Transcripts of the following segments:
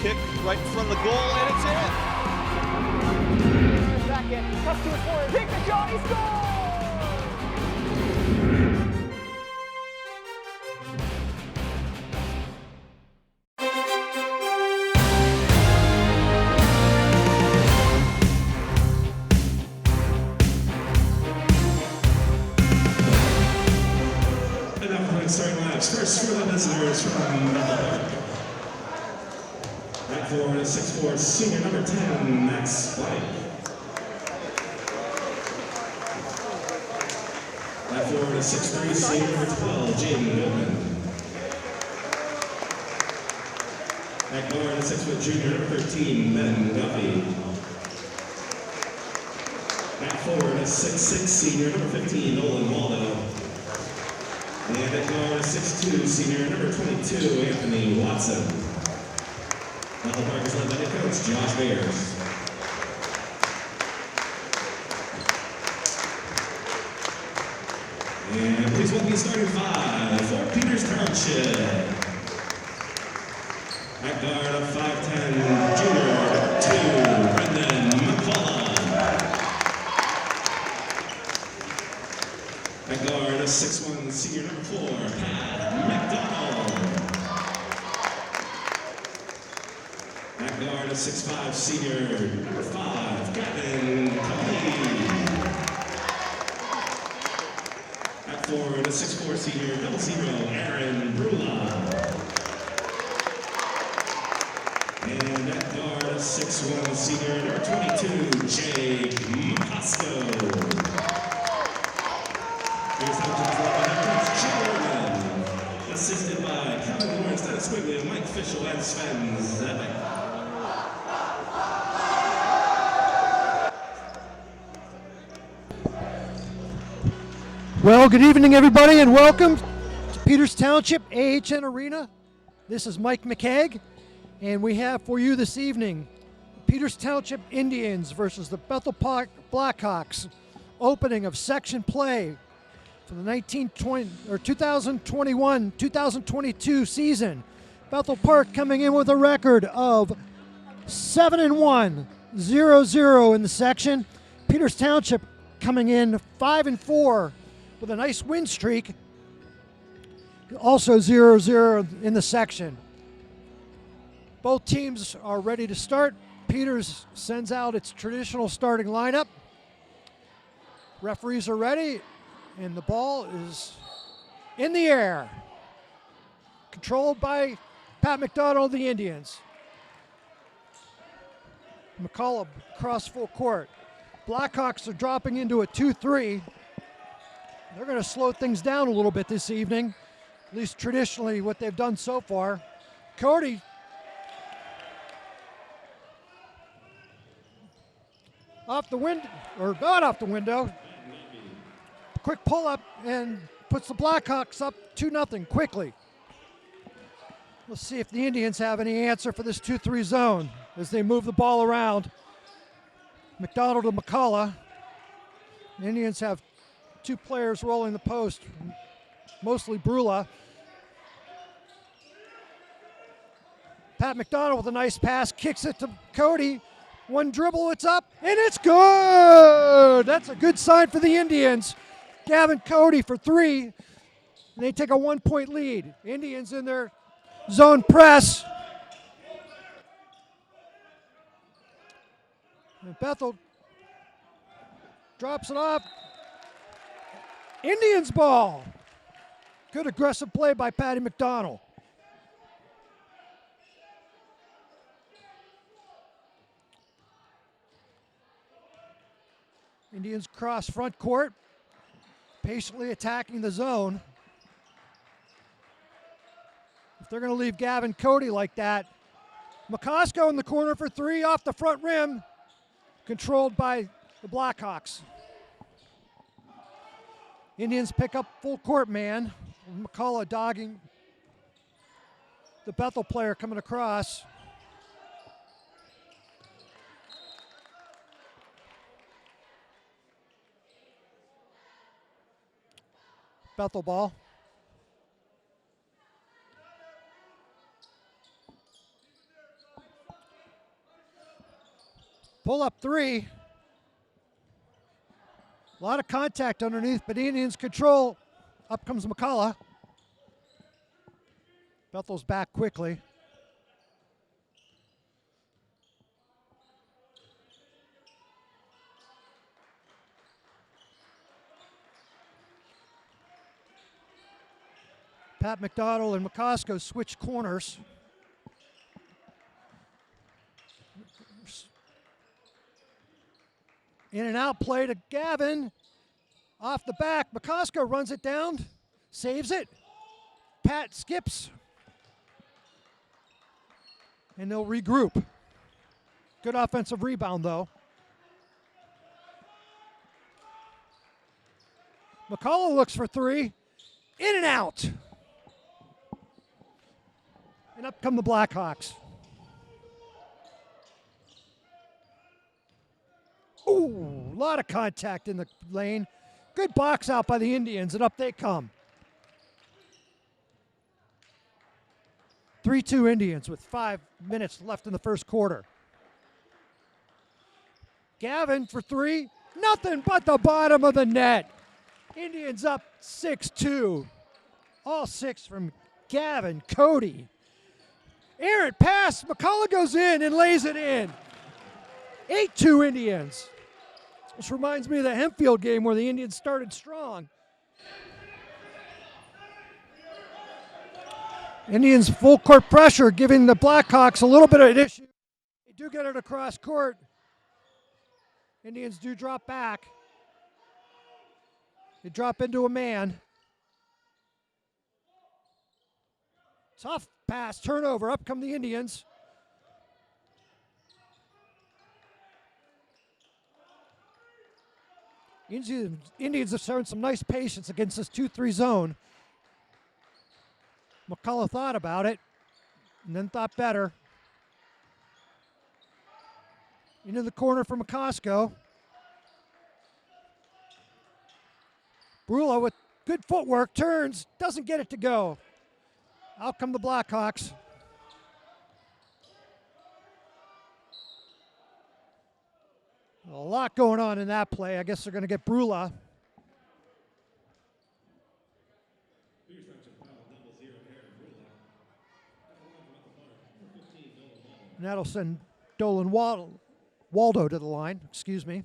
kick right in front of the goal, and it's in. Back in, cuts to his forward, take the shot, he scores! Starting laps. First for the visitors from Bethel. Right forward is 6'4", senior number 10, Max Blake. Right forward is 6'3", senior number 12, Jaden Goodman. Back forward is 6 foot junior number 13, Ben Guffey. Back forward is 6'6", senior number 15, Nolan Waldo. And at guard 6'2", senior number 22, Anthony Watson. Bethel Park is led by head coach Josh Bears. And please welcome the starting five for Peters Township. At guard of 5'10", junior number 2, Brendan McCullough. At guard of 6'1", senior number 4, Pat McDonald. At guard of 6'5", senior number 5, Gavin Cody. At forward of 6'4", senior double 0, Aaron Brula. And at guard of 6'1", senior number 22, Jake Moscow. Assisted by Kevin Lawrence, Dennis Quigley, Mike Fischel, and Sven Zebek. Well, good evening, everybody, and welcome to Peters Township AHN Arena. This is Mike McKeag, and we have for you this evening Peters Township Indians versus the Bethel Park Blackhawks, opening of section play for the 2021-2022 season. Bethel Park coming in with a record of 7-1, 0-0 in the section. Peters Township coming in 5-4 with a nice win streak, also 0-0 in the section. Both teams are ready to start. Peters sends out its traditional starting lineup. Referees are ready, and the ball is in the air. Controlled by Pat McDonald, the Indians. McCullough across full court. Blackhawks are dropping into a 2-3. They're going to slow things down a little bit this evening, at least traditionally what they've done so far. Cody off the window, or not off the window. Quick pull up and puts the Blackhawks up 2-0 quickly. We'll see if the Indians have any answer for this 2-3 zone as they move the ball around. McDonald and McCullough. The Indians have two players rolling the post, mostly Brula. Pat McDonald with a nice pass, kicks it to Cody. One dribble, it's up, and it's good! That's a good sign for the Indians. Gavin Cody for 3, and they take a 1-point lead. Indians in their zone press. And Bethel drops it off. Indians ball. Good aggressive play by Patty McDonald. Indians cross front court, patiently attacking the zone. If they're going to leave Gavin Cody like that, McCosco in the corner for 3 off the front rim, controlled by the Blackhawks. Indians pick up full court man. McCullough dogging the Bethel player coming across. Bethel ball. Pull up three. A lot of contact underneath, but Indians control. Up comes McCullough. Bethel's back quickly. Pat McDonald and McCosco switch corners. In and out play to Gavin. Off the back, McCosco runs it down, saves it. Pat skips. And they'll regroup. Good offensive rebound, though. McCullough looks for three. In and out. And up come the Blackhawks. Ooh, a lot of contact in the lane. Good box out by the Indians, and up they come. 3-2 Indians with 5 minutes left in the first quarter. Gavin for three. Nothing but the bottom of the net. Indians up 6-2. All six from Gavin, Cody. Errant pass. McCullough goes in and lays it in. 8-2 Indians. This reminds me of the Hempfield game where the Indians started strong. Indians full court pressure, giving the Blackhawks a little bit of an issue. They do get it across court. Indians do drop back. They drop into a man. Tough pass, turnover, up come the Indians. Indians have shown some nice patience against this 2-3 zone. McCullough thought about it and then thought better. Into the corner for McCosco. Brula with good footwork, turns, doesn't get it to go. Out come the Blackhawks. A lot going on in that play. I guess they're going to get Brula. And that'll send Dolan Waldo to the line. Excuse me.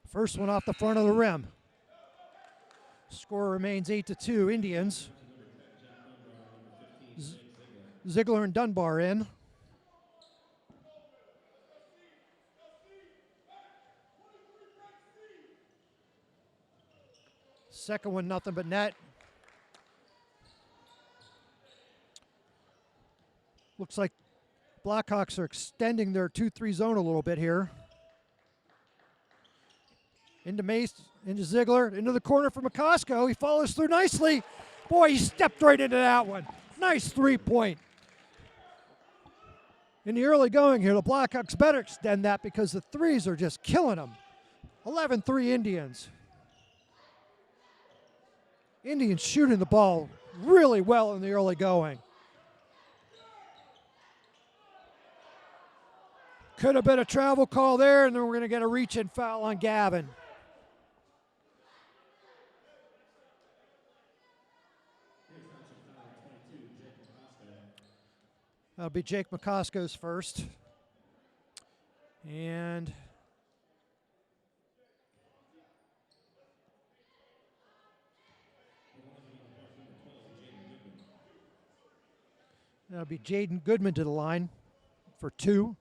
First one off the front of the rim. Score remains 8-2 Indians. Ziegler and Dunbar in. Second one, nothing but net. Looks like Blackhawks are extending their 2-3 zone a little bit here. Into Mace, into Ziegler, into the corner for McCosco. He follows through nicely. Boy, he stepped right into that one. Nice three-point. In the early going here, the Blackhawks better extend that because the threes are just killing them. 11-3 Indians. Indians shooting the ball really well in the early going. Could have been a travel call there, and then we're going to get a reach-in foul on Gavin. That'll be Jake McCosco's first. And that'll be Jaden Goodman to the line for two.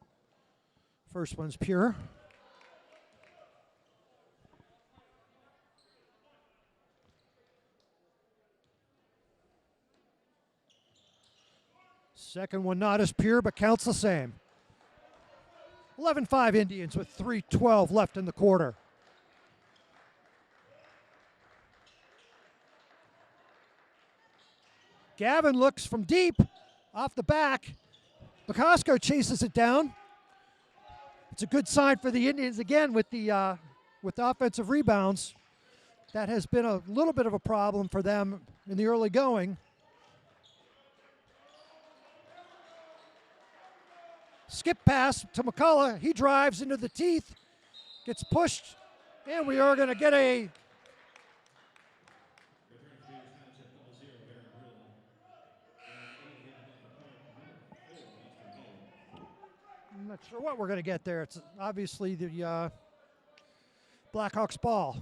First one's pure. Second one not as pure, but counts the same. 11-5 Indians with 3:12 left in the quarter. Gavin looks from deep, off the back. McCosco chases it down. It's a good sign for the Indians again with the offensive rebounds. That has been a little bit of a problem for them in the early going. Skip pass to McCullough. He drives into the teeth, gets pushed, and we are going to get a I'm not sure what we're going to get there. It's obviously the Blackhawks ball.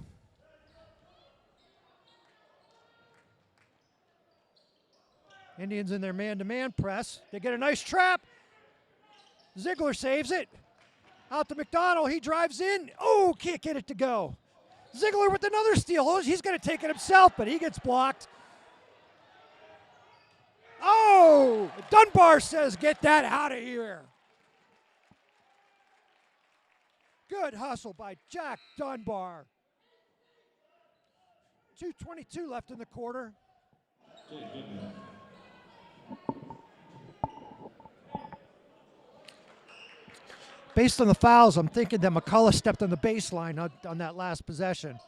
Indians in their man-to-man press. They get a nice trap. Ziegler saves it. Out to McDonald. He drives in. Oh, can't get it to go. Ziegler with another steal. Oh, he's going to take it himself, but he gets blocked. Oh, Dunbar says, get that out of here. Good hustle by Jack Dunbar. 2:22 left in the quarter. Based on the fouls, I'm thinking that McCullough stepped on the baseline on that last possession.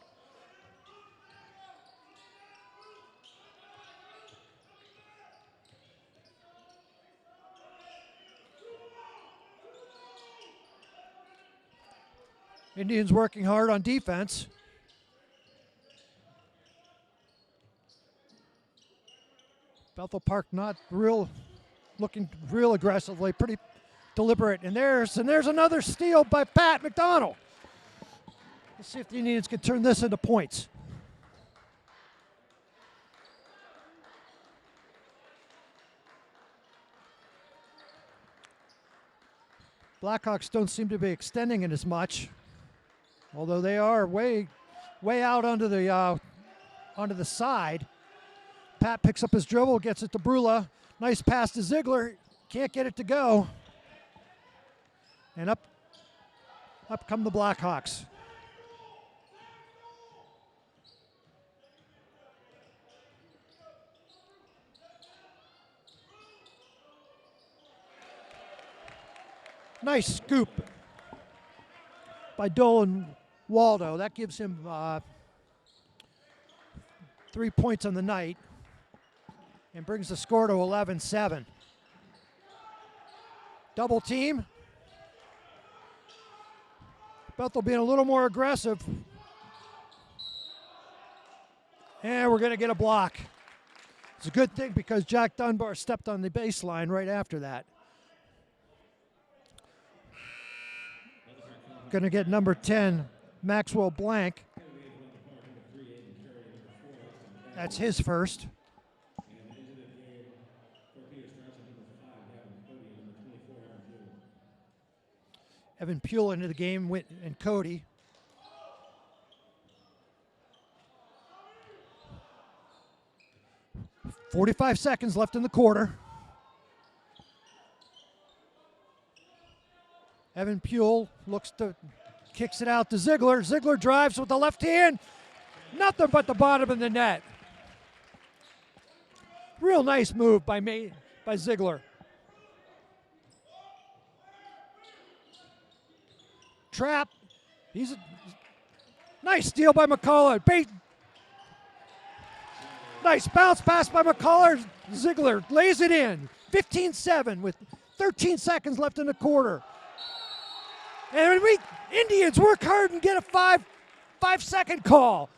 Indians working hard on defense. Bethel Park not looking real aggressively, pretty deliberate. And there's another steal by Pat McDonald. Let's see if the Indians can turn this into points. Blackhawks don't seem to be extending it as much, although they are way out onto the side. Pat picks up his dribble, gets it to Brula. Nice pass to Ziegler. Can't get it to go. And up come the Blackhawks. Nice scoop by Dolan Waldo. That gives him 3 points on the night and brings the score to 11-7. Double team. Bethel being a little more aggressive. And we're going to get a block. It's a good thing because Jack Dunbar stepped on the baseline right after that. Going to get number 10, Maxwell Blank. That's his first. Evan Pule into the game and Cody. .45 seconds left in the quarter. Evan Pule kicks it out to Ziegler. Ziegler drives with the left hand. Nothing but the bottom of the net. Real nice move by Ziegler. Trap. Nice steal by McCullough. Nice bounce pass by McCullough. Ziegler lays it in. 15-7 with 13 seconds left in the quarter. And Indians work hard and get a 5-second call.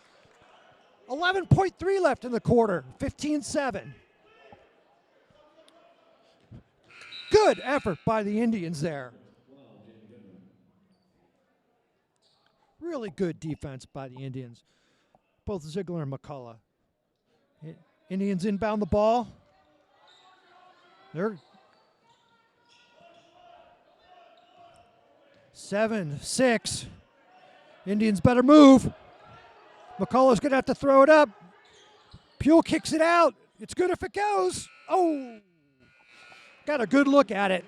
11.3 left in the quarter. 15-7. Good effort by the Indians there. Really good defense by the Indians. Both Ziegler and McCullough. Indians inbound the ball. They're 7-6. Indians better move. McCullough's going to have to throw it up. Pule kicks it out. It's good if it goes. Oh, got a good look at it.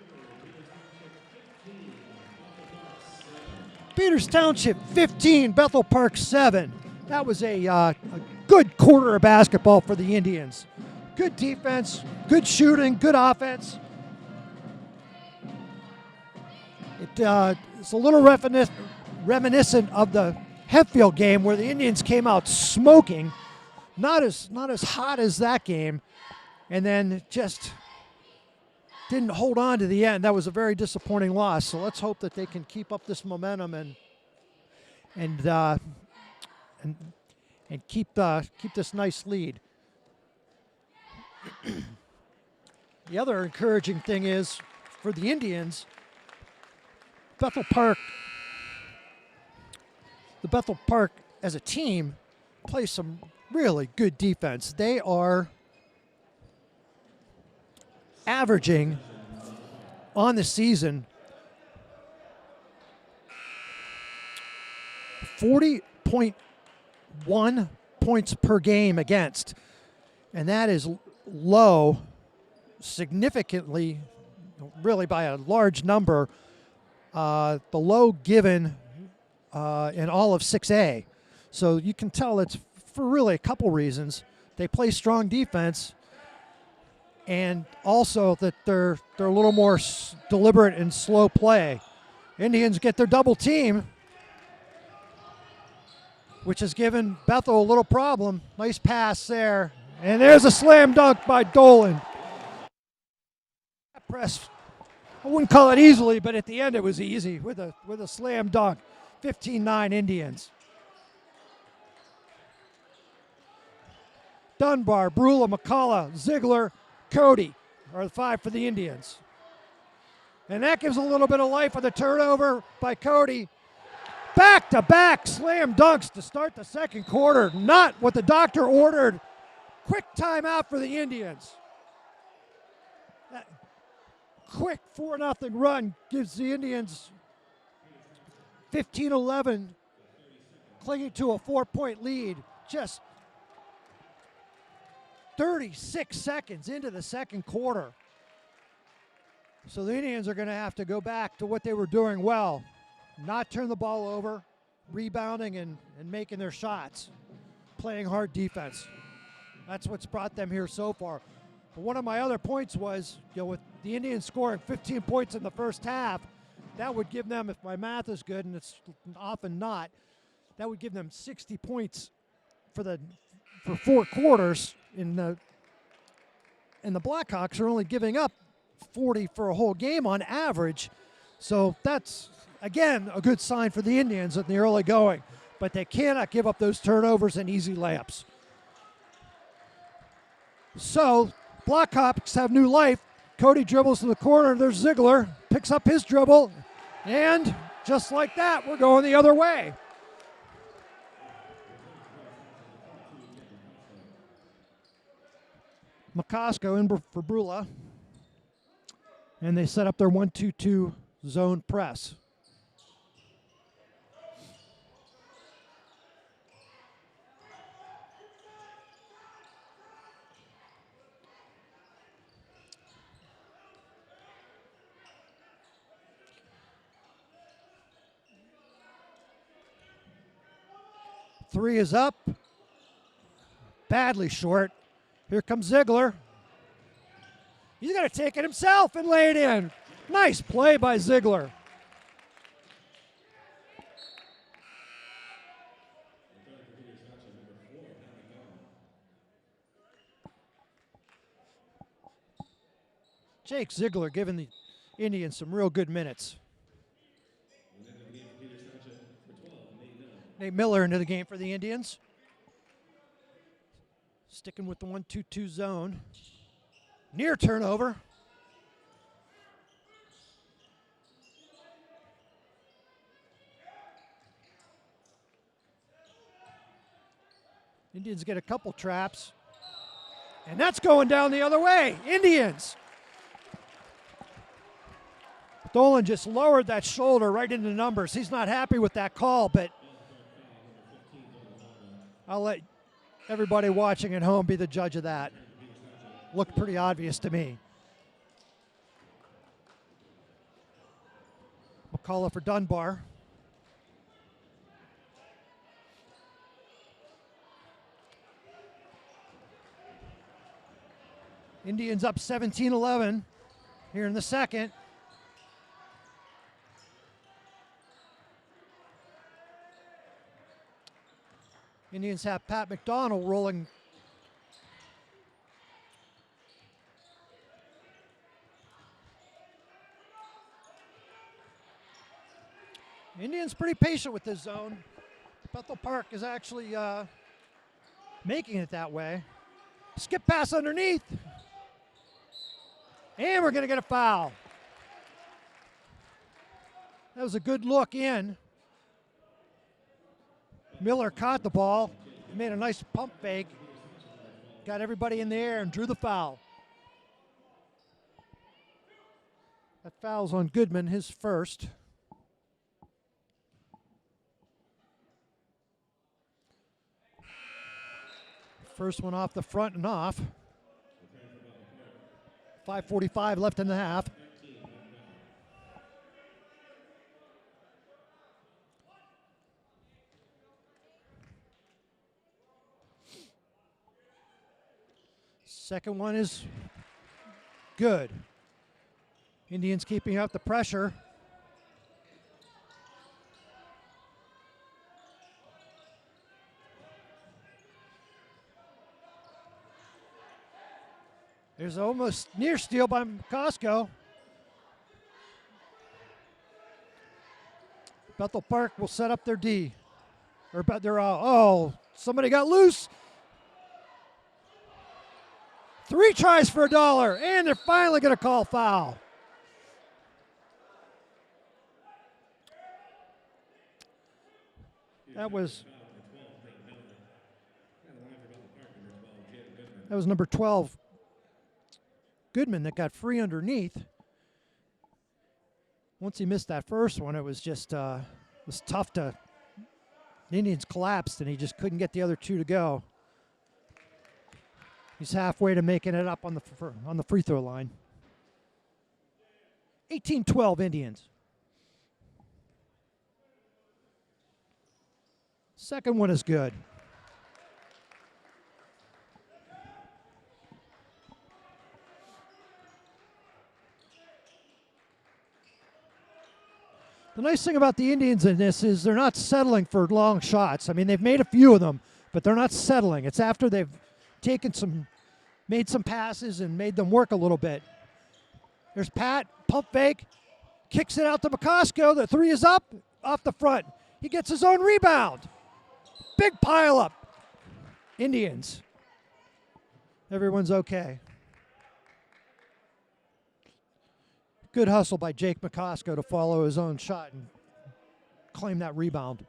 Peters Township 15, Bethel Park 7. That was a good quarter of basketball for the Indians. Good defense, good shooting, good offense. It's a little reminiscent of the Hempfield game where the Indians came out smoking. Not as hot as that game. And then just didn't hold on to the end. That was a very disappointing loss. So let's hope that they can keep up this momentum and keep this nice lead. The other encouraging thing is for the Indians, Bethel Park as a team plays some really good defense. They are averaging on the season 40.1 points per game against, and that is low, significantly, really by a large number, the low given in all of 6A. So you can tell it's for really a couple reasons. They play strong defense, and also that they're a little more deliberate and slow play. Indians get their double team, which has given Bethel a little problem. Nice pass there, and there's a slam dunk by Dolan. That press, I wouldn't call it easily, but at the end it was easy with a slam dunk. 15-9 Indians. Dunbar, Brula, McCullough, Ziegler, Cody are the 5 for the Indians. And that gives a little bit of life with a turnover by Cody. Back-to-back slam dunks to start the second quarter. Not what the doctor ordered. Quick timeout for the Indians. That quick 4-0 run gives the Indians 15-11, clinging to a 4-point lead. Just 36 seconds into the second quarter. So the Indians are going to have to go back to what they were doing well. Not turn the ball over, rebounding and making their shots, playing hard defense. That's what's brought them here so far. But one of my other points was, with the Indians scoring 15 points in the first half, that would give them, if my math is good, and it's often not, that would give them 60 points for 4 quarters. And the Blackhawks are only giving up 40 for a whole game on average. So that's, again, a good sign for the Indians in the early going. But they cannot give up those turnovers and easy layups. So Blackhawks have new life. Cody dribbles to the corner. There's Ziegler. Picks up his dribble. And just like that, we're going the other way. McCosco in for Brula. And they set up their 1-2-2 zone press. Three is up. Badly short. Here comes Ziegler. He's going to take it himself and lay it in. Nice play by Ziegler. Jake Ziegler giving the Indians some real good minutes. Nate Miller into the game for the Indians. Sticking with the 1-2-2 zone. Near turnover. Indians get a couple traps. And that's going down the other way. Indians. Dolan just lowered that shoulder right into numbers. He's not happy with that call, but I'll let everybody watching at home be the judge of that. Looked pretty obvious to me. McCullough for Dunbar. Indians up 17-11 here in the second. Indians have Pat McDonald rolling. Indians pretty patient with this zone. Bethel Park is actually making it that way. Skip pass underneath. And we're going to get a foul. That was a good look in. Miller caught the ball, made a nice pump fake, got everybody in the air and drew the foul. That foul's on Goodman, his first. First one off the front and off. 5:45 left in the half. Second one is good. Indians keeping up the pressure. There's almost near steal by Costco. Bethel Park will set up their D. Or but they're somebody got loose. 3 tries for $1, and they're finally going to call foul. That was number 12, Goodman, that got free underneath. Once he missed that first one, it was just was tough to. The Indians collapsed, and he just couldn't get the other two to go. He's halfway to making it up on the free throw line. 18-12 Indians. Second one is good. The nice thing about the Indians in this is they're not settling for long shots. I mean, they've made a few of them, but they're not settling. It's after they've made some passes and made them work a little bit. There's Pat, pump fake, kicks it out to McCosco. The 3 is up, off the front. He gets his own rebound. Big pile up. Indians. Everyone's okay. Good hustle by Jake McCosco to follow his own shot and claim that rebound.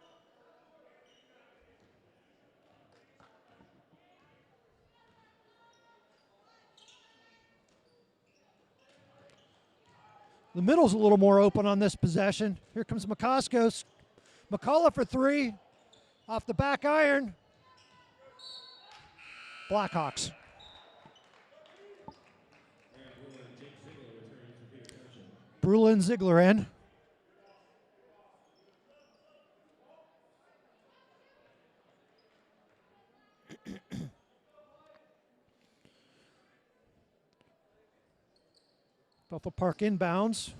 The middle's a little more open on this possession. Here comes McCosco. McCullough for 3. Off the back iron. Blackhawks. Brulin Ziegler in. Bethel Park inbounds.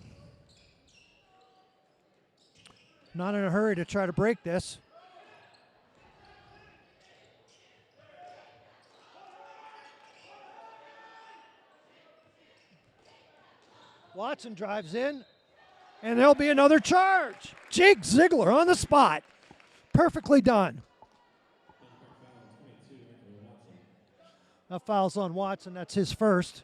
Not in a hurry to try to break this. Watson drives in, and there'll be another charge. Jake Ziegler on the spot. Perfectly done. That foul's on Watson. That's his first.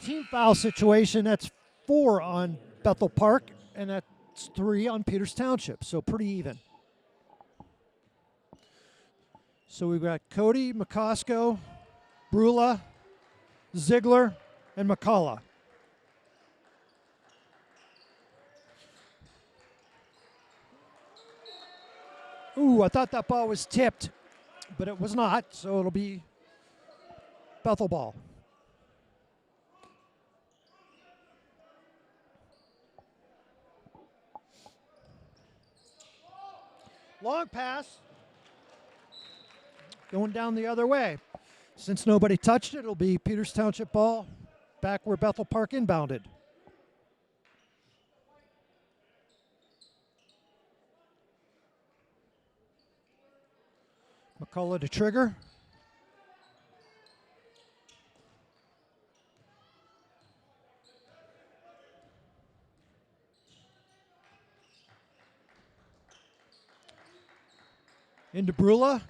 Team foul situation, that's 4 on Bethel Park, and that's 3 on Peters Township, so pretty even. So we've got Cody, McCosco, Brula, Ziegler, and McCullough. Ooh, I thought that ball was tipped, but it was not, so it'll be Bethel ball. Long pass. Going down the other way. Since nobody touched it, it'll be Peters Township ball back where Bethel Park inbounded. McCullough to trigger. Into Brula.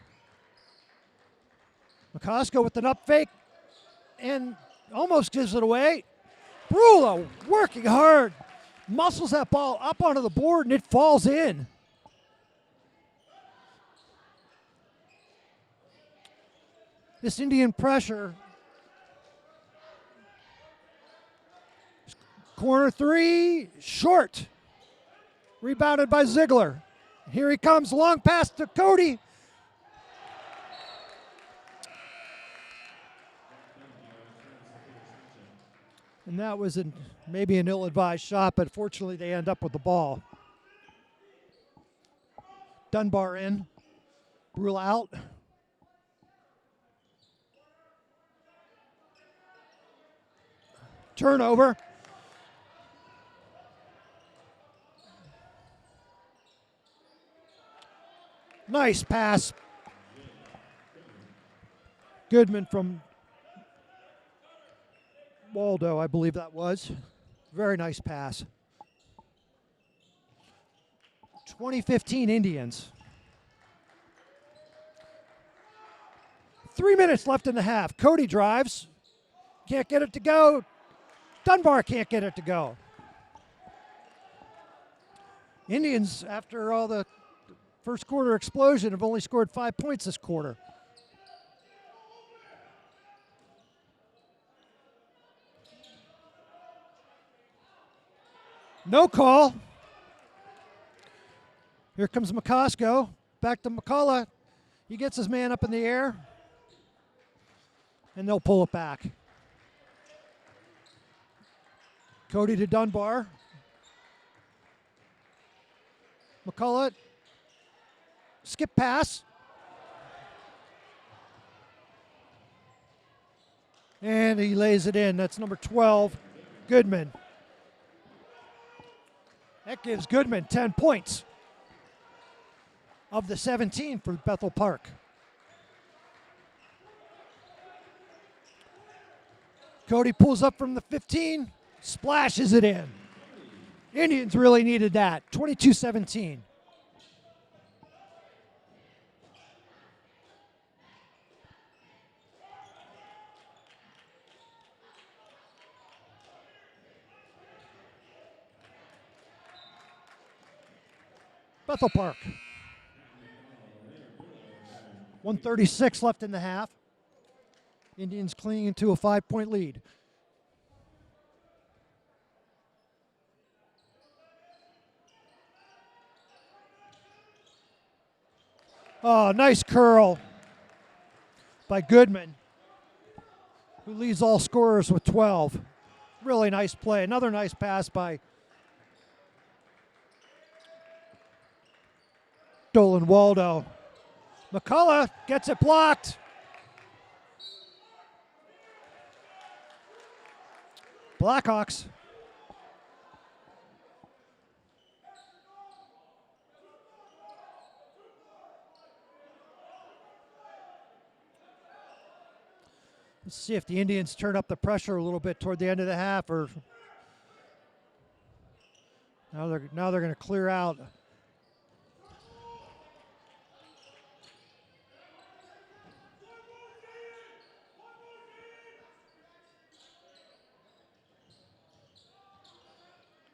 McCosco with an up fake and almost gives it away. Brula working hard. Muscles that ball up onto the board and it falls in. This Indian pressure. Corner three, short. Rebounded by Ziegler. Here he comes, long pass to Cody. And that was maybe an ill-advised shot, but fortunately they end up with the ball. Dunbar in, Brule out. Turnover. Nice pass. Goodman from Waldo, I believe that was. Very nice pass. 2015 Indians. 3 minutes left in the half. Cody drives. Can't get it to go. Dunbar can't get it to go. Indians, after all the first quarter explosion, have only scored 5 points this quarter. No call. Here comes McCosco. Back to McCullough. He gets his man up in the air. And they'll pull it back. Cody to Dunbar. McCullough. Skip pass. And he lays it in. That's number 12, Goodman. That gives Goodman 10 points of the 17 for Bethel Park. Cody pulls up from the 15, splashes it in. Indians really needed that. 22-17. Bethel Park. 1:36 left in the half. Indians clinging to a 5-point lead. Oh, nice curl by Goodman, who leads all scorers with 12. Really nice play. Another nice pass by Dolan Waldo. McCullough gets it blocked. Blackhawks. Let's see if the Indians turn up the pressure a little bit toward the end of the half, or now they're going to clear out.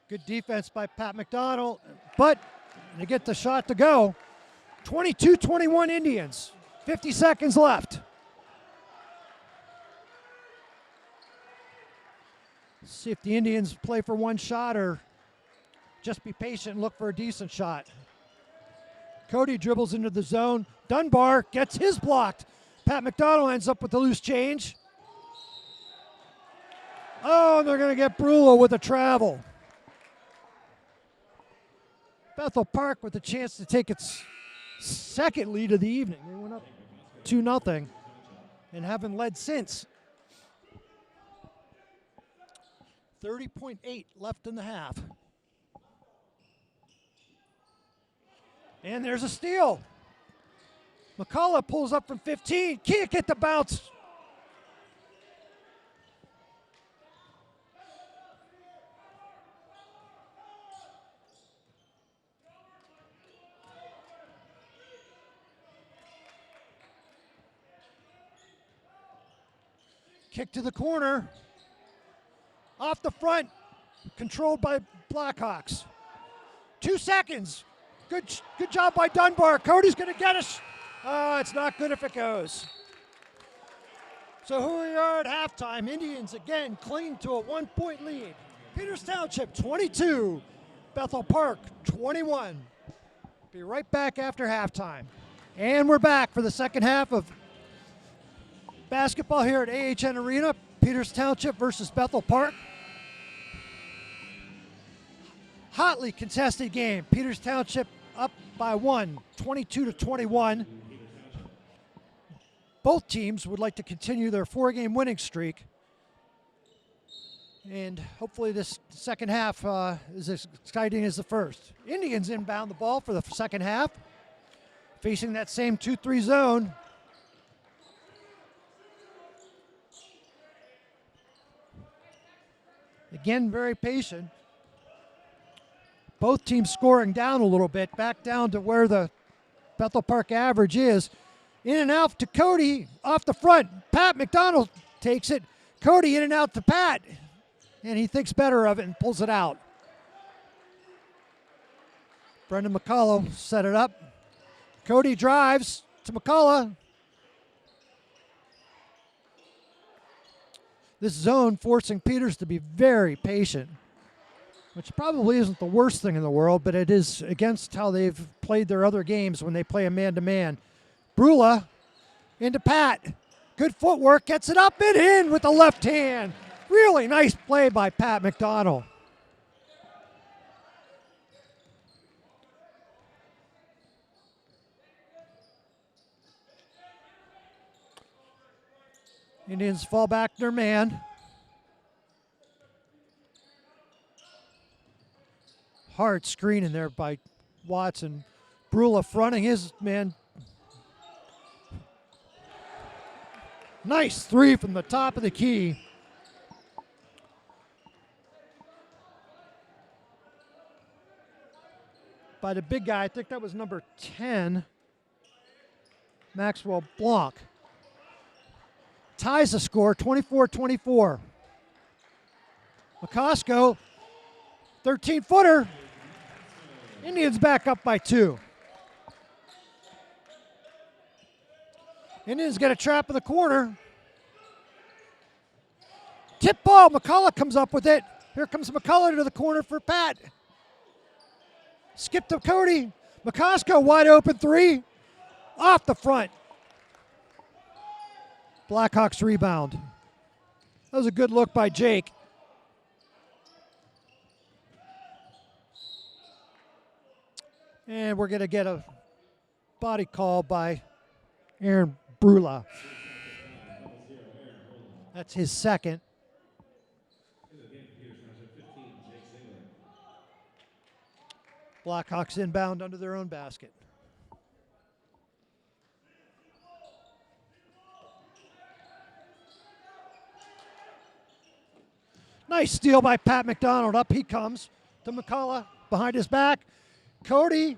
Good defense by Pat McDonald, but they get the shot to go. 22-21 Indians, 50 seconds left. Let's see if the Indians play for one shot or just be patient and look for a decent shot. Cody dribbles into the zone. Dunbar gets his blocked. Pat McDonald ends up with the loose change. Oh, and they're going to get Brule with a travel. Bethel Park with a chance to take its second lead of the evening. They went up 2-0 and haven't led since. 30.8 left in the half. And there's a steal. McCullough pulls up from 15. Can't get the bounce. Kick to the corner. Off the front. Controlled by Blackhawks. 2 seconds. Good job by Dunbar. Cody's going to get us. Oh, it's not good if it goes. So here we are at halftime. Indians again cling to a 1-point lead. Peters Township 22, Bethel Park 21. Be right back after halftime. And we're back for the second half of basketball here at AHN Arena. Peters Township versus Bethel Park. Hotly contested game. Peters Township up by 1, 22-21. Both teams would like to continue their 4-game winning streak. And hopefully this second half is as exciting as the first. Indians inbound the ball for the second half, facing that same 2-3 zone. Again, very patient. Both teams scoring down a little bit, back down to where the Bethel Park average is. In and out to Cody, off the front. Pat McDonald takes it. Cody in and out to Pat. And he thinks better of it and pulls it out. Brendan McCullough set it up. Cody drives to McCullough. This zone forcing Peters to be very patient, which probably isn't the worst thing in the world, but it is against how they've played their other games when they play a man-to-man. Brula into Pat. Good footwork, gets it up and in with the left hand. Really nice play by Pat McDonald. Indians fall back their man. Hard screen in there by Watson. Brula fronting his man. Nice 3 from the top of the key. By the big guy, I think that was number 10, Maxwell Blanc. Ties the score, 24-24. McCosco, 13-footer. Indians back up by 2. Indians get a trap in the corner. Tip ball, McCullough comes up with it. Here comes McCullough to the corner for Pat. Skip to Cody. McCosco, wide open 3. Off the front. Blackhawks rebound. That was a good look by Jake. And we're going to get a body call by Aaron Brula. That's his second. Blackhawks inbound under their own basket. Nice steal by Pat McDonald. Up he comes to McCullough behind his back. Cody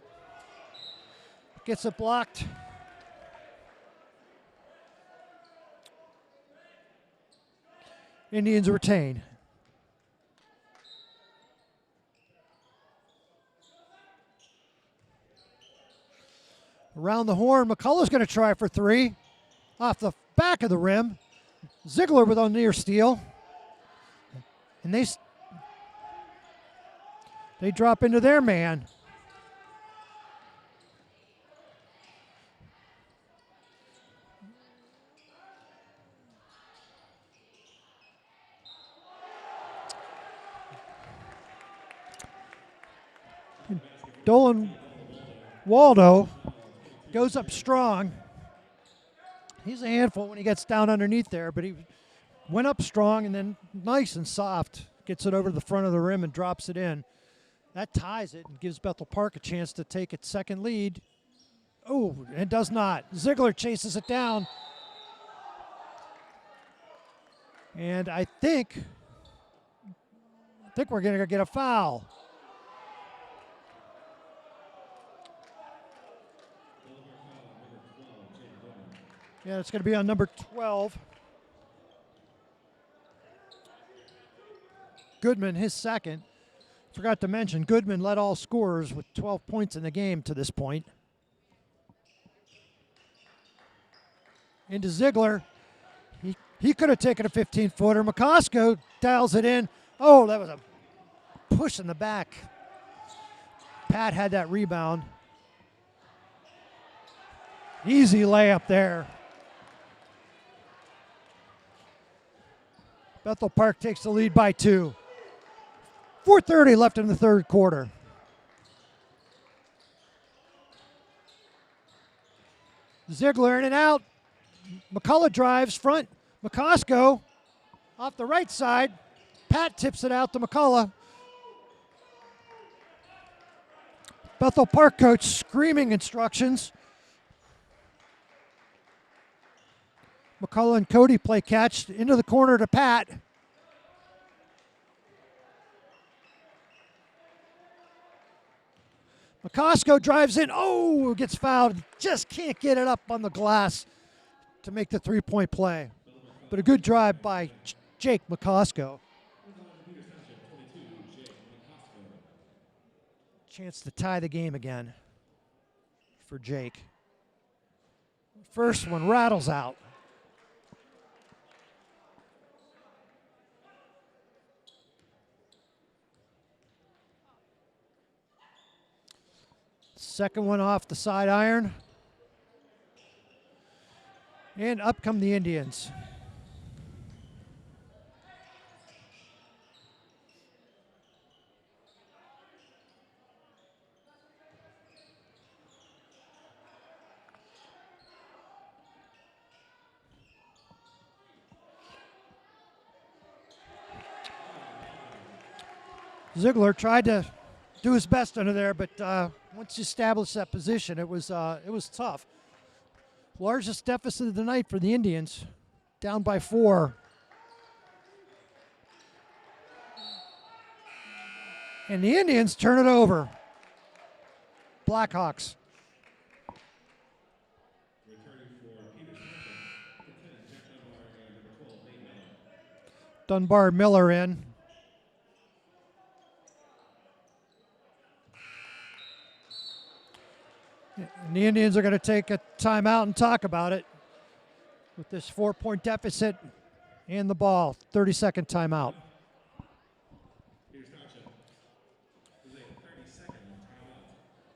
gets it blocked. Indians retain. Around the horn, McCullough's going to try for 3. Off the back of the rim. Ziegler with a near steal. And they drop into their man. Dolan Waldo goes up strong. He's a handful when he gets down underneath there, but he went up strong and then nice and soft. Gets it over to the front of the rim and drops it in. That ties it and gives Bethel Park a chance to take its second lead. Oh, it does not. Ziegler chases it down. And I think we're going to get a foul. Yeah, it's going to be on number 12. Goodman his second. Forgot to mention, Goodman led all scorers with 12 points in the game to this point. Into Ziegler. He could have taken a 15-footer. McCosco dials it in. Oh, that was a push in the back. Pat had that rebound. Easy layup there. Bethel Park takes the lead by 2. 4:30 left in the third quarter. Ziegler in and out. McCullough drives front. McCosco off the right side. Pat tips it out to McCullough. Bethel Park coach screaming instructions. McCullough and Cody play catch into the corner to Pat. McCosco drives in. Oh, gets fouled. Just can't get it up on the glass to make the three-point play. But a good drive by Jake McCosco. Chance to tie the game again for Jake. First one rattles out. Second one off the side iron. And up come the Indians. Ziegler tried to do his best under there, but once you establish that position, it was tough. Largest deficit of the night for the Indians, down by 4. And the Indians turn it over. Blackhawks. Dunbar Miller in. And the Indians are going to take a timeout and talk about it with this 4-point deficit and the ball. 30-second timeout.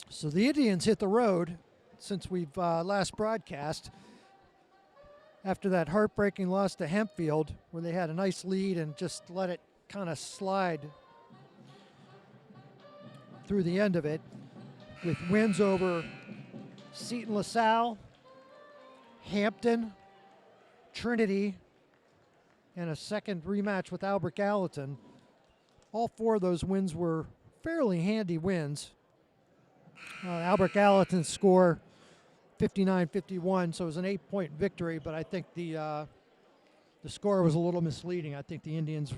So the Indians hit the road since we've last broadcast after that heartbreaking loss to Hempfield, where they had a nice lead and just let it kind of slide through the end of it, with wins over Seton LaSalle, Hampton, Trinity, and a second rematch with Albert Gallatin. All 4 of those wins were fairly handy wins. Albert Gallatin's score 59-51, so it was an 8-point victory, but I think the score was a little misleading. I think the Indians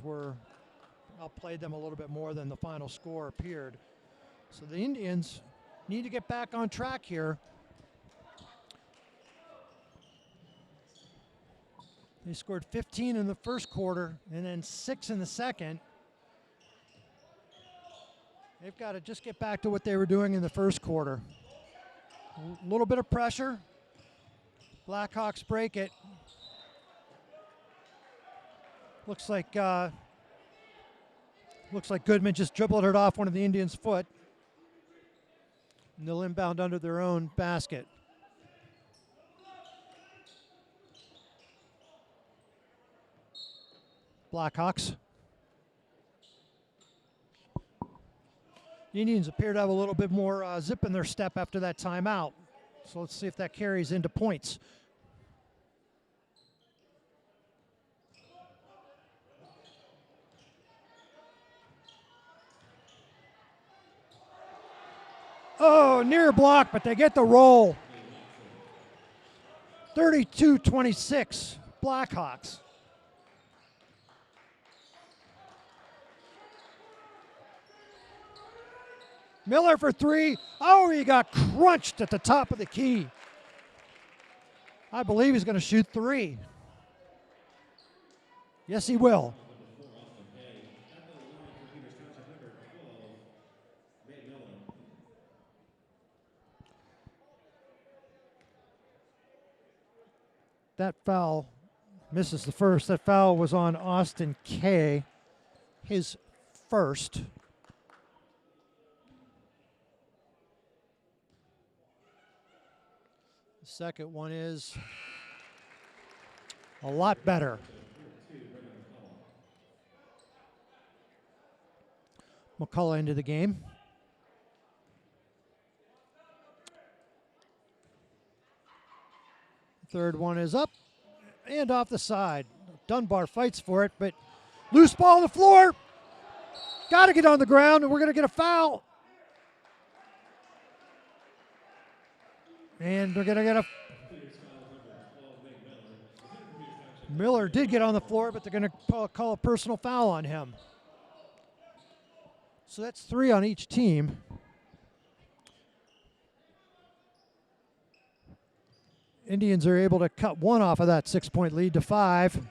outplayed them a little bit more than the final score appeared. So the Indians need to get back on track here. They scored 15 in the first quarter and then 6 in the second. They've got to just get back to what they were doing in the first quarter. A little bit of pressure. Blackhawks break it. Looks like Goodman just dribbled it off one of the Indians' foot. And they'll inbound under their own basket. Blackhawks. The Indians appear to have a little bit more zip in their step after that timeout. So let's see if that carries into points. Oh, near block, but they get the roll. 32-26, Blackhawks. Miller for 3. Oh, he got crunched at the top of the key. I believe he's going to shoot 3. Yes, he will. that foul misses the first. That foul was on Austin K, his first. The second one is a lot better. McCullough into the game. Third one is up and off the side. Dunbar fights for it, but loose ball on the floor. Got to get on the ground, and we're going to get a foul. And we're going to get a... Miller did get on the floor, but they're going to call a personal foul on him. So that's 3 on each team. Indians are able to cut 1 off of that 6-point lead to 5.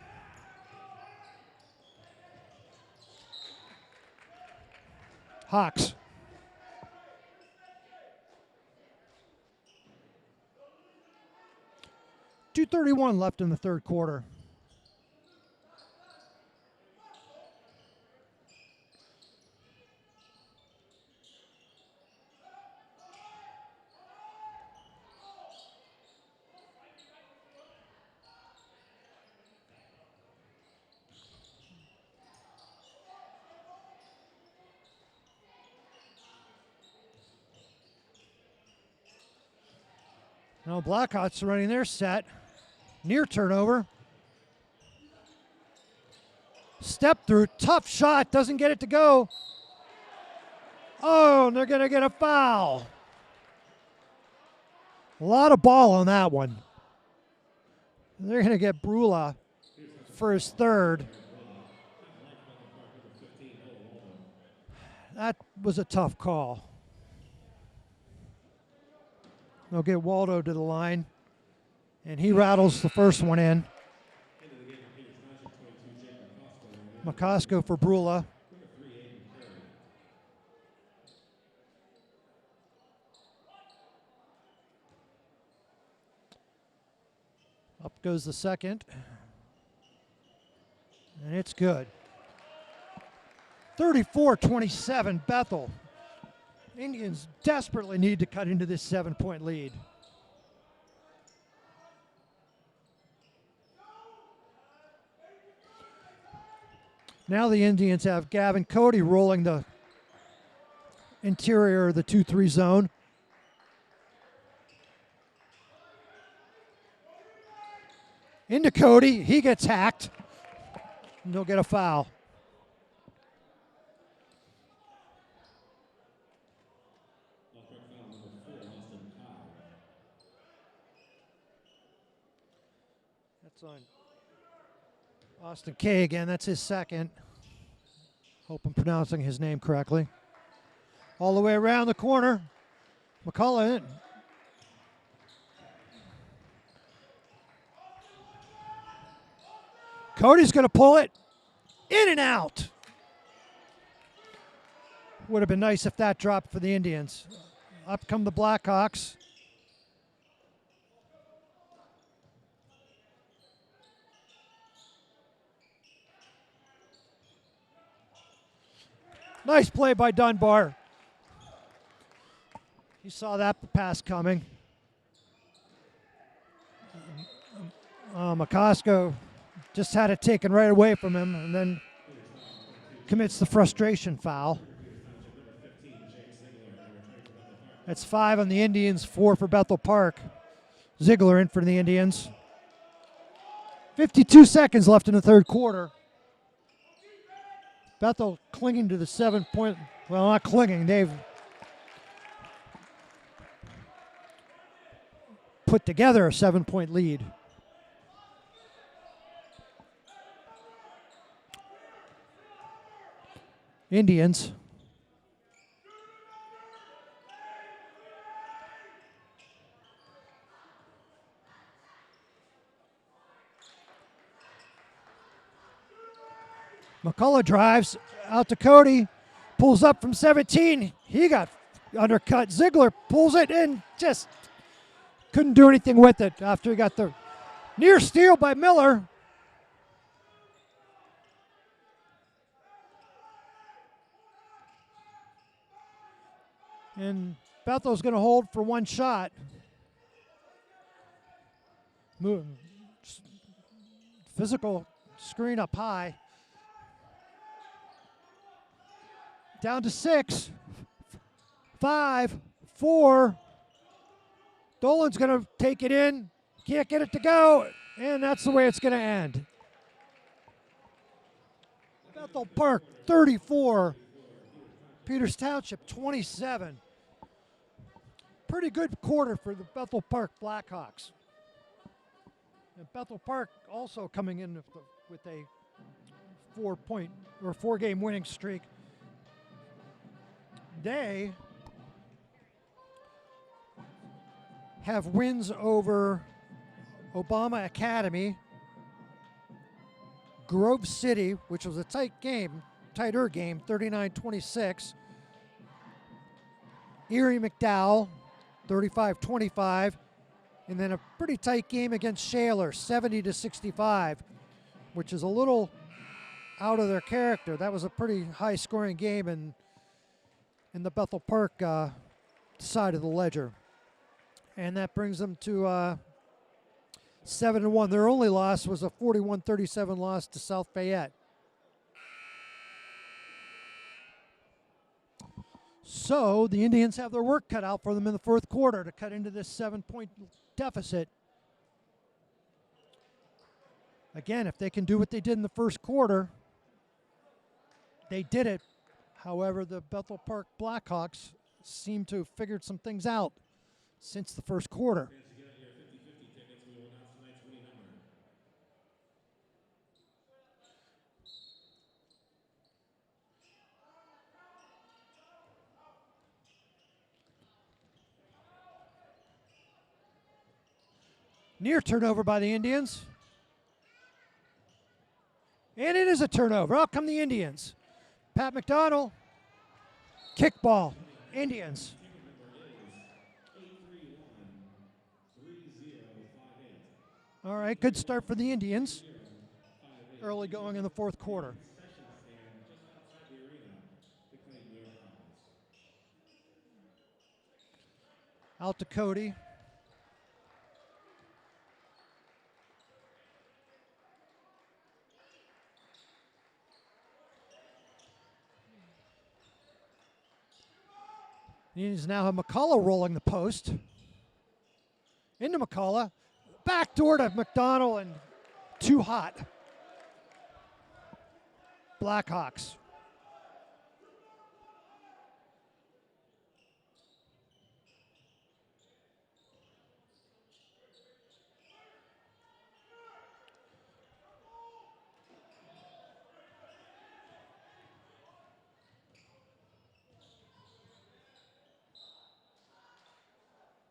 Hawks. .231 left in the third quarter. Now Blackhawks running their set. Near turnover. Step through, tough shot, doesn't get it to go. Oh, and they're going to get a foul. A lot of ball on that one. They're going to get Brula for his third. That was a tough call. They'll get Waldo to the line, and he rattles the first one in. McCosco for Brula. Up goes the second, and it's good. 34-27 Bethel. Indians desperately need to cut into this 7-point lead. Now the Indians have Gavin Cody rolling the interior of the 2-3 zone. Into Cody, he gets hacked, and they'll get a foul. On Austin K again, that's his second. Hope I'm pronouncing his name correctly. All the way around the corner. McCullough in. Cody's going to pull it. In and out. Would have been nice if that dropped for the Indians. Up come the Blackhawks. Nice play by Dunbar. He saw that pass coming. McCosco just had it taken right away from him and then commits the frustration foul. That's 5 on the Indians, 4 for Bethel Park. Ziegler in for the Indians. 52 seconds left in the third quarter. Bethel clinging to the 7-point, well, not clinging, they've put together a 7-point lead. Indians. McCullough drives out to Cody, pulls up from 17. He got undercut. Ziegler pulls it in, just couldn't do anything with it after he got the Near steal by Miller. And Bethel's going to hold for one shot. Physical screen up high. Down to 6, 5, 4. Dolan's going to take it in. Can't get it to go. And that's the way it's going to end. Bethel Park 34. Peters Township 27. Pretty good quarter for the Bethel Park Blackhawks. And Bethel Park also coming in with a 4-game winning streak. They have wins over Obama Academy, Grove City, which was a tighter game, 39-26. Erie McDowell, 35-25. And then a pretty tight game against Shaler, 70-65, which is a little out of their character. That was a pretty high-scoring game in the Bethel Park side of the ledger. And that brings them to 7-1. Their only loss was a 41-37 loss to South Fayette. So the Indians have their work cut out for them in the fourth quarter to cut into this 7-point deficit. Again, if they can do what they did in the first quarter, they did it. However, the Bethel Park Blackhawks seem to have figured some things out since the first quarter. Near turnover by the Indians. And it is a turnover. Out come the Indians. Pat McDonald. Kickball. Indians. All right, good start for the Indians. Early going in the fourth quarter. Out to Cody. The Indians now have McCullough rolling the post. Into McCullough. Backdoor to McDonald and too hot. Blackhawks.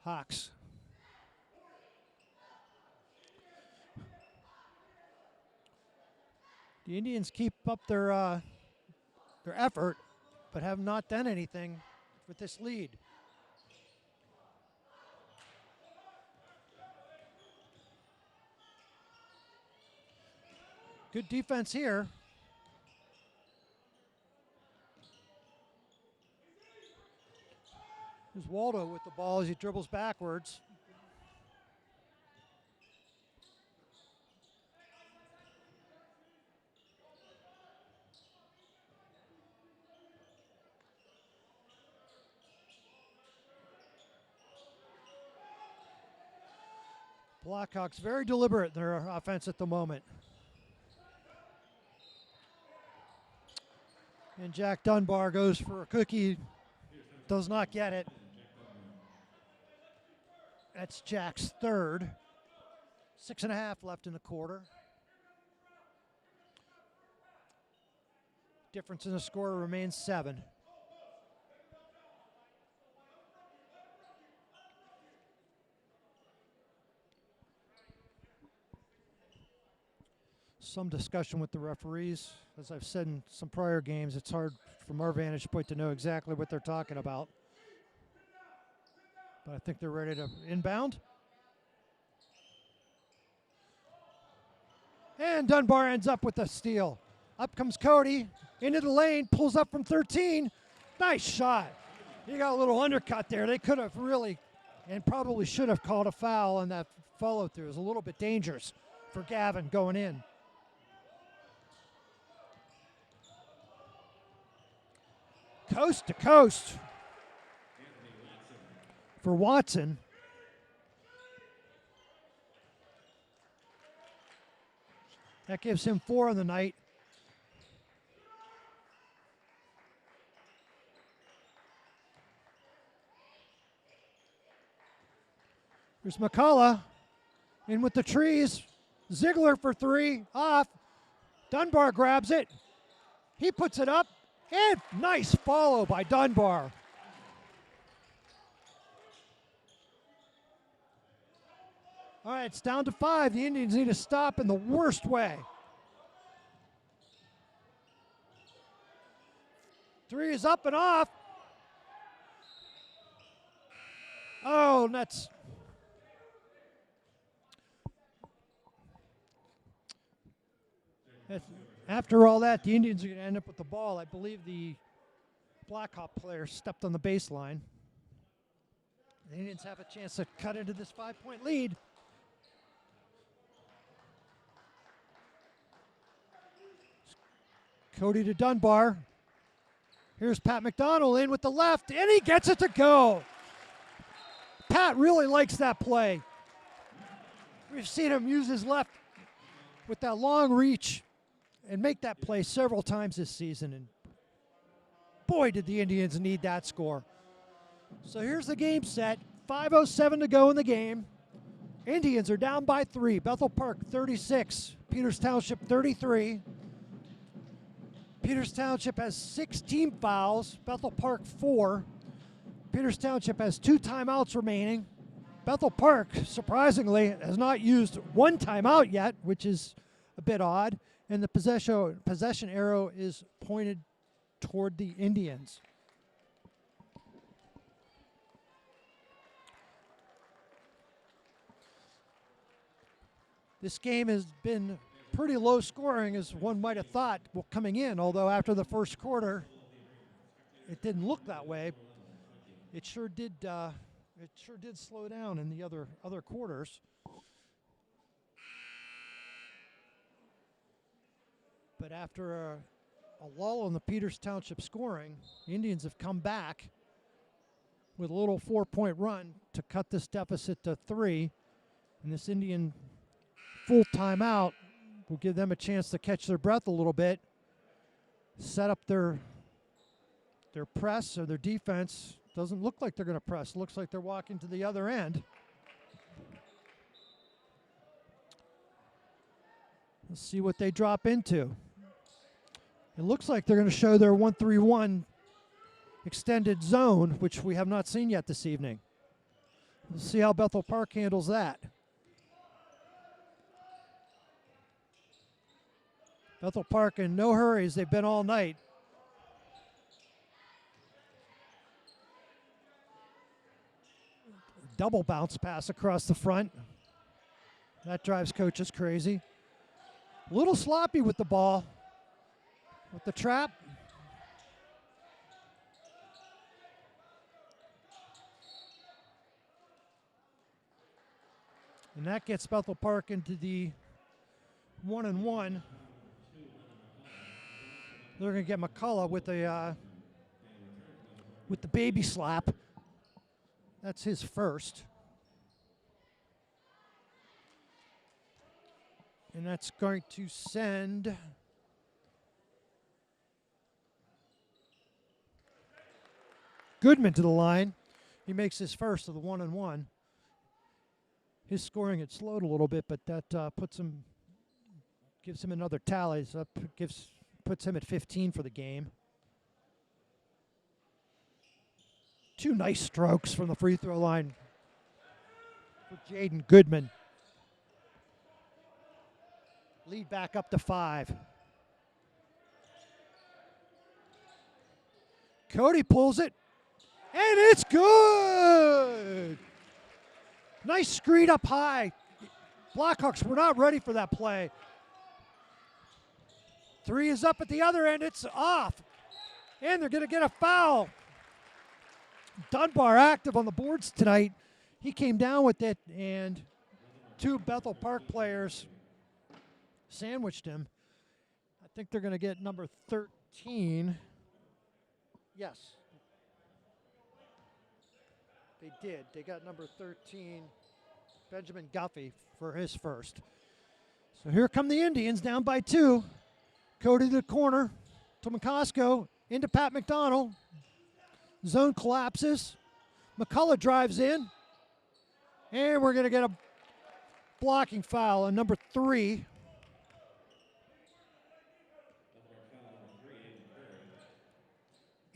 Hawks. The Indians keep up their effort, but have not done anything with this lead. Good defense here. There's Waldo with the ball as he dribbles backwards. Blackhawks very deliberate in their offense at the moment. And Jack Dunbar goes for a cookie. Does not get it. That's Jack's third. 6.5 left in the quarter. Difference in the score remains 7. Some discussion with the referees. As I've said in some prior games, it's hard from our vantage point to know exactly what they're talking about. But I think they're ready to inbound. And Dunbar ends up with a steal. Up comes Cody, into the lane, pulls up from 13. Nice shot. He got a little undercut there. They could have really, and probably should have called a foul on that follow through. It was a little bit dangerous for Gavin going in. Coast to coast for Watson. That gives him 4 on the night. Here's McCullough in with the trees. Ziegler for 3, off. Dunbar grabs it. He puts it up, and nice follow by Dunbar. All right, it's down to 5. The Indians need to stop in the worst way. 3 is up and off. Oh, nuts. After all that, the Indians are going to end up with the ball. I believe the Blackhawk player stepped on the baseline. The Indians have a chance to cut into this 5-point lead. Cody to Dunbar. Here's Pat McDonald in with the left, and he gets it to go. Pat really likes that play. We've seen him use his left with that long reach and make that play several times this season. And boy, did the Indians need that score. So here's the game set. 5:07 to go in the game. Indians are down by 3. Bethel Park 36, Peters Township 33. Peters Township has 6 team fouls, Bethel Park 4. Peters Township has 2 timeouts remaining. Bethel Park, surprisingly, has not used 1 timeout yet, which is a bit odd. And the possession arrow is pointed toward the Indians. This game has been pretty low scoring, as one might have thought coming in, although after the first quarter, it didn't look that way. It sure did slow down in the other quarters. But after a lull in the Peters Township scoring, the Indians have come back with a little 4-point run to cut this deficit to 3. And this Indian full timeout will give them a chance to catch their breath a little bit, set up their press or their defense. Doesn't look like they're going to press. Looks like they're walking to the other end. Let's see what they drop into. It looks like they're going to show their 1-3-1 extended zone, which we have not seen yet this evening. Let's see how Bethel Park handles that. Bethel Park in no hurries. They've been all night. Double bounce pass across the front. That drives coaches crazy. A little sloppy with the ball. With the trap. And that gets Bethel Park into the 1-and-1. They're going to get McCullough with the baby slap. That's his first. And that's going to send Goodman to the line. He makes his first of the 1-and-1. His scoring had slowed a little bit, but that gives him another tally. So puts him at 15 for the game. 2 nice strokes from the free throw line for Jaden Goodman. Lead back up to 5. Cody pulls it, and it's good. Nice screen up high. Blackhawks were not ready for that play. Three is up at the other end. It's off. And they're going to get a foul. Dunbar active on the boards tonight. He came down with it, and two Bethel Park players sandwiched him. I think they're going to get number 13. Yes. They did. They got number 13, Benjamin Guffey, for his first. So here come the Indians down by 2. Cody to the corner to McCosco, into Pat McDonald. Zone collapses. McCullough drives in. And we're going to get a blocking foul on number 3.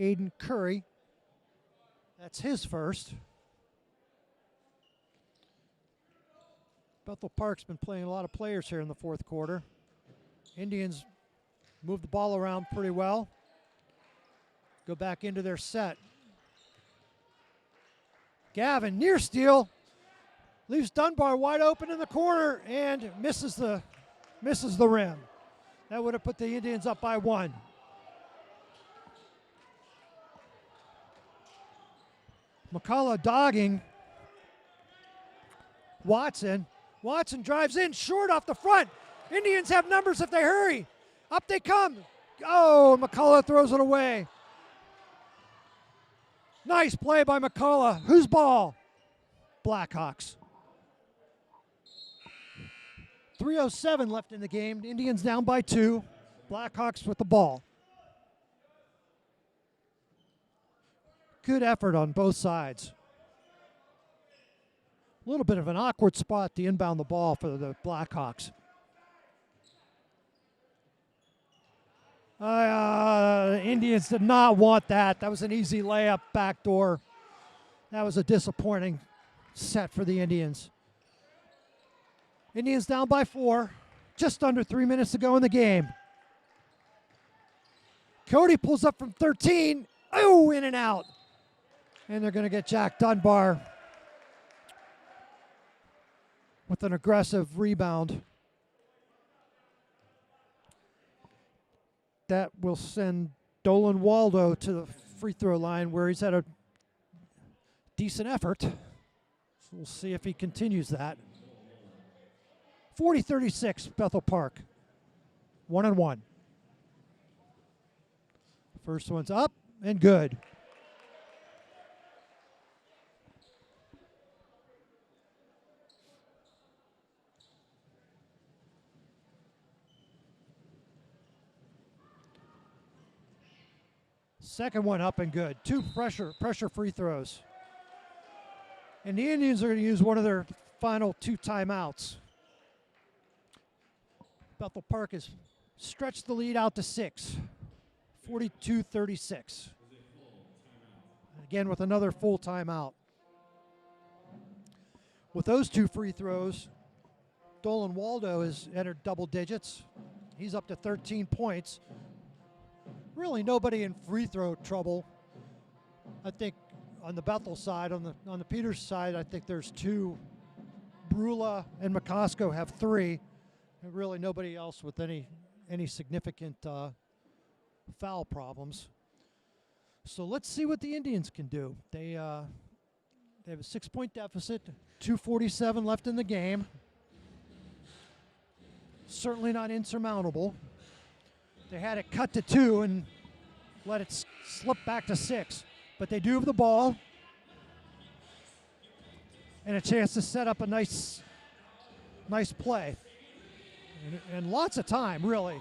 Aiden Curry. That's his first. Bethel Park's been playing a lot of players here in the fourth quarter. Indians move the ball around pretty well. Go back into their set. Gavin, near steal. Leaves Dunbar wide open in the corner and misses the rim. That would have put the Indians up by 1. McCullough dogging Watson. Watson drives in, short off the front. Indians have numbers if they hurry. Up they come. Oh, McCullough throws it away. Nice play by McCullough. Whose ball? Blackhawks. 3:07 left in the game. Indians down by 2. Blackhawks with the ball. Good effort on both sides. A little bit of an awkward spot to inbound the ball for the Blackhawks. Indians did not want that. That was an easy layup backdoor. That was a disappointing set for the Indians. Indians down by 4. Just under 3 minutes to go in the game. Cody pulls up from 13. Oh, in and out. And they're going to get Jack Dunbar with an aggressive rebound. That will send Dolan Waldo to the free throw line where he's had a decent effort. So we'll see if he continues that. 40-36, Bethel Park. 1-1. First one's up and good. Second one up and good. 2 pressure free throws. And the Indians are going to use one of their final 2 timeouts. Bethel Park has stretched the lead out to 6. 42-36. Again with another full timeout. With those 2 free throws, Dolan Waldo has entered double digits. He's up to 13 points. Really nobody in free throw trouble. I think on the Bethel side, on the Peters side, I think there's 2. Brula and McCosco have 3. And really nobody else with any significant foul problems. So let's see what the Indians can do. They have a 6-point deficit, 2:47 left in the game. Certainly not insurmountable. They had it cut to 2 and let it slip back to 6. But they do have the ball and a chance to set up a nice play. And lots of time, really.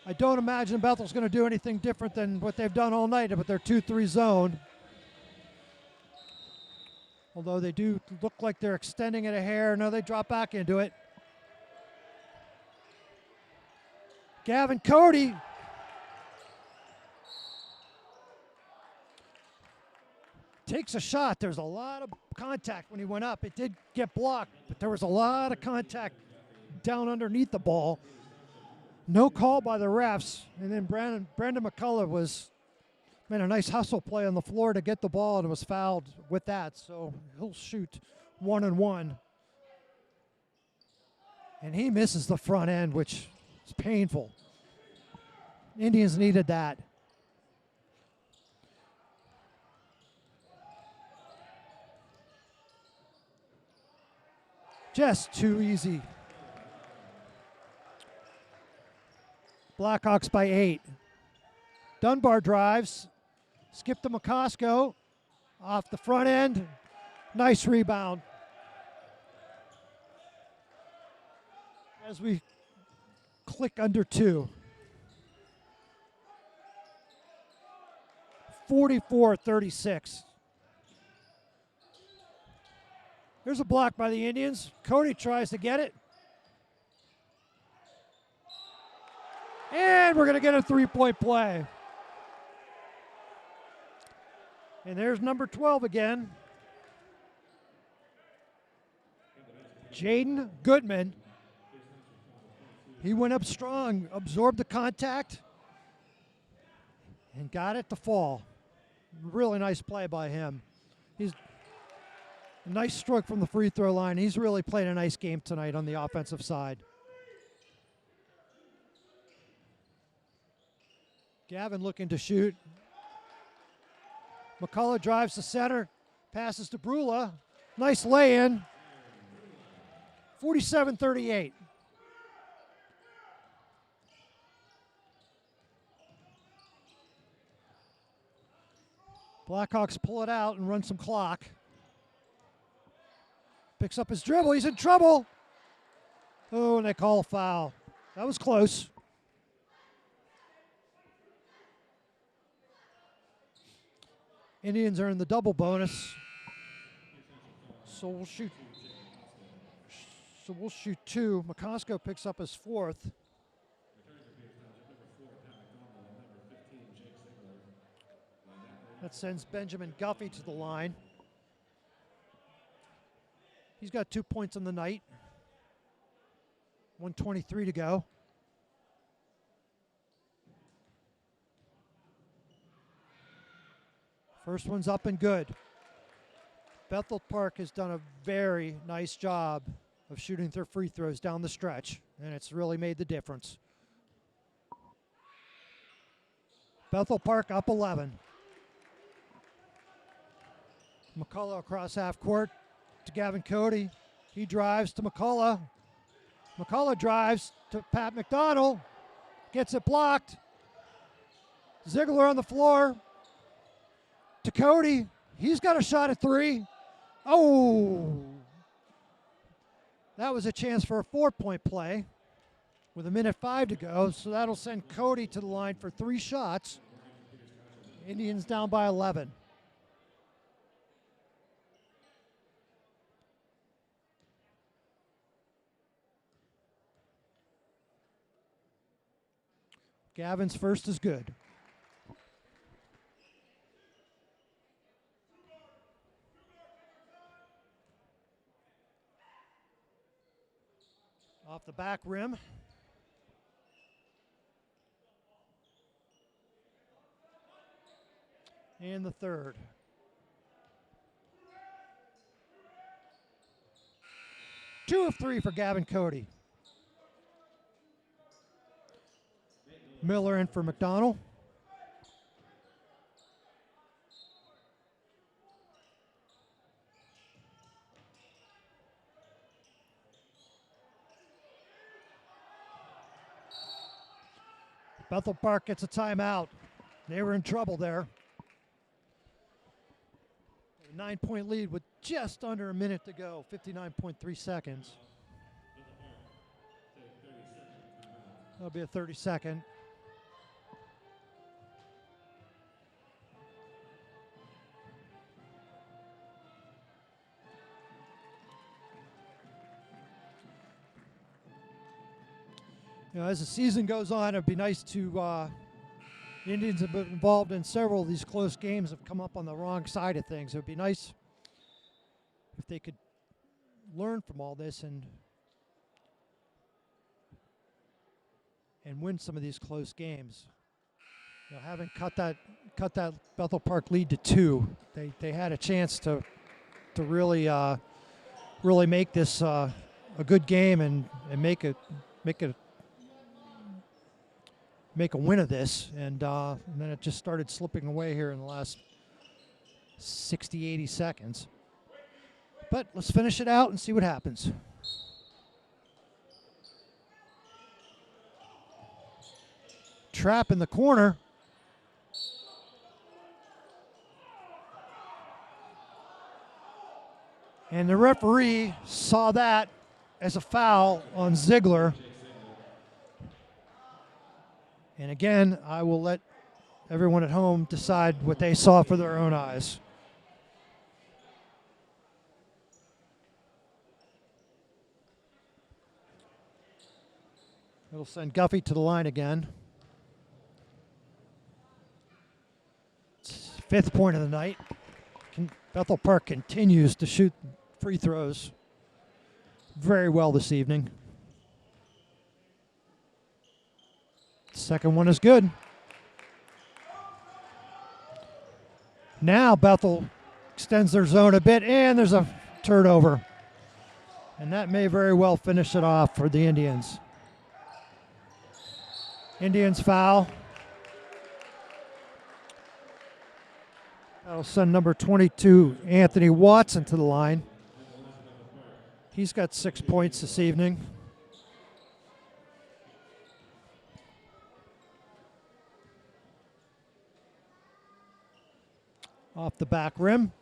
I don't imagine Bethel's going to do anything different than what they've done all night with their 2-3 zone. Although they do look like they're extending it a hair. No, they drop back into it. Gavin Cody. Takes a shot. There's a lot of contact when he went up. It did get blocked, but there was a lot of contact down underneath the ball. No call by the refs. And then Brandon McCullough made a nice hustle play on the floor to get the ball and was fouled with that. So he'll shoot 1-1 And he misses the front end, which is painful. Indians needed that. Just too easy. Blackhawks by 8. Dunbar drives. Skip to McCosco. Off the front end. Nice rebound. As we click under 2. 44-36. There's a block by the Indians. Cody tries to get it. And we're going to get a 3-point play. And there's number 12 again. Jaden Goodman. He went up strong, absorbed the contact, and got it to fall. Really nice play by him. He's a nice stroke from the free throw line. He's really played a nice game tonight on the offensive side. Gavin looking to shoot. McCullough drives to center, passes to Brula. Nice lay-in. 47-38. Blackhawks pull it out and run some clock. Picks up his dribble. He's in trouble. Oh, and they call a foul. That was close. Indians are in the double bonus. So we'll shoot 2. McCosco picks up his 4th. That sends Benjamin Guffey to the line. He's got 2 points on the night. 1:23 to go. First one's up and good. Bethel Park has done a very nice job of shooting their free throws down the stretch, and it's really made the difference. Bethel Park up 11. McCullough across half court to Gavin Cody. He drives to McCullough. McCullough drives to Pat McDonald. Gets it blocked. Ziegler on the floor to Cody. He's got a shot at 3. Oh! That was a chance for a 4-point play with 1:05 to go, so that'll send Cody to the line for 3 shots. Indians down by 11. Gavin's first is good. Off the back rim. And the third. Two of 3 for Gavin Cody. Miller in for McDonald. Bethel Park gets a timeout. They were in trouble there. A 9-point lead with just under a minute to go, 59.3 seconds. That'll be a 30-second. You know, as the season goes on, it'd be nice to, the Indians have been involved in several of these close games, have come up on the wrong side of things. It would be nice if they could learn from all this and win some of these close games. You know, having cut that Bethel Park lead to 2, they had a chance to really make this a a good game and make a win of this, and then it just started slipping away here in the last 60, 80 seconds. But let's finish it out and see what happens. Trap in the corner. And the referee saw that as a foul on Ziegler. And again, I will let everyone at home decide what they saw for their own eyes. It'll send Guffey to the line again. It's 5th point of the night. Bethel Park continues to shoot free throws very well this evening. Second one is good. Now Bethel extends their zone a bit, and there's a turnover. And that may very well finish it off for the Indians. Indians foul. That'll send number 22, Anthony Watson, to the line. He's got 6 points this evening. Off the back rim.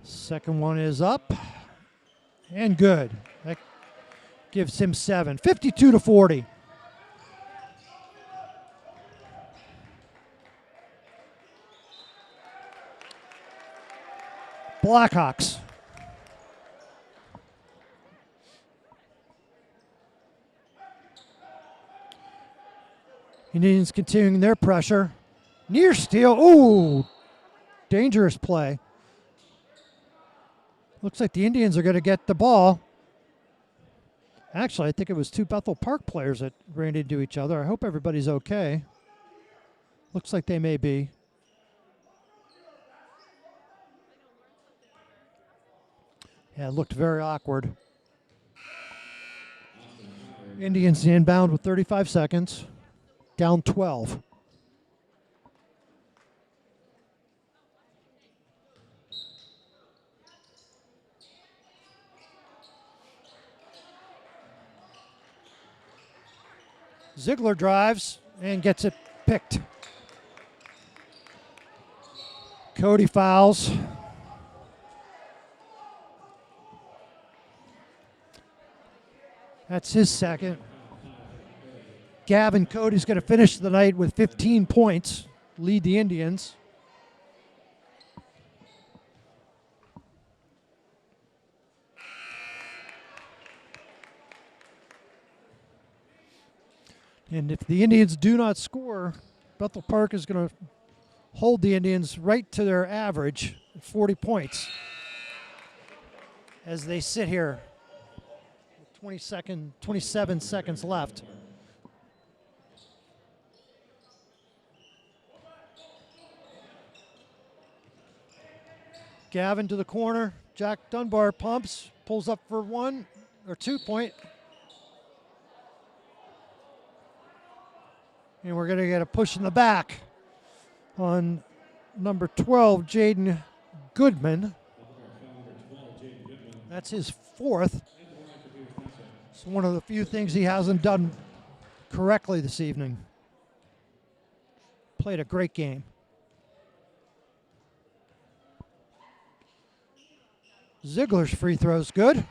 Second one is up and good. That gives him 7. 52-40. Blackhawks. Indians continuing their pressure. Near steal. Ooh, dangerous play. Looks like the Indians are going to get the ball. Actually, I think it was 2 Bethel Park players that ran into each other. I hope everybody's okay. Looks like they may be. Yeah, it looked very awkward. Indians inbound with 35 seconds. Down 12. Ziegler drives and gets it picked. Cody fouls. That's his second. Gavin Cody's going to finish the night with 15 points, lead the Indians. And if the Indians do not score, Bethel Park is going to hold the Indians right to their average, 40 points, as they sit here with 27 seconds left. Gavin to the corner. Jack Dunbar pumps, pulls up for 1 or 2 point. And we're going to get a push in the back on number 12, Jaden Goodman. That's his 4th. It's one of the few things he hasn't done correctly this evening. Played a great game. Ziegler's free throw's good.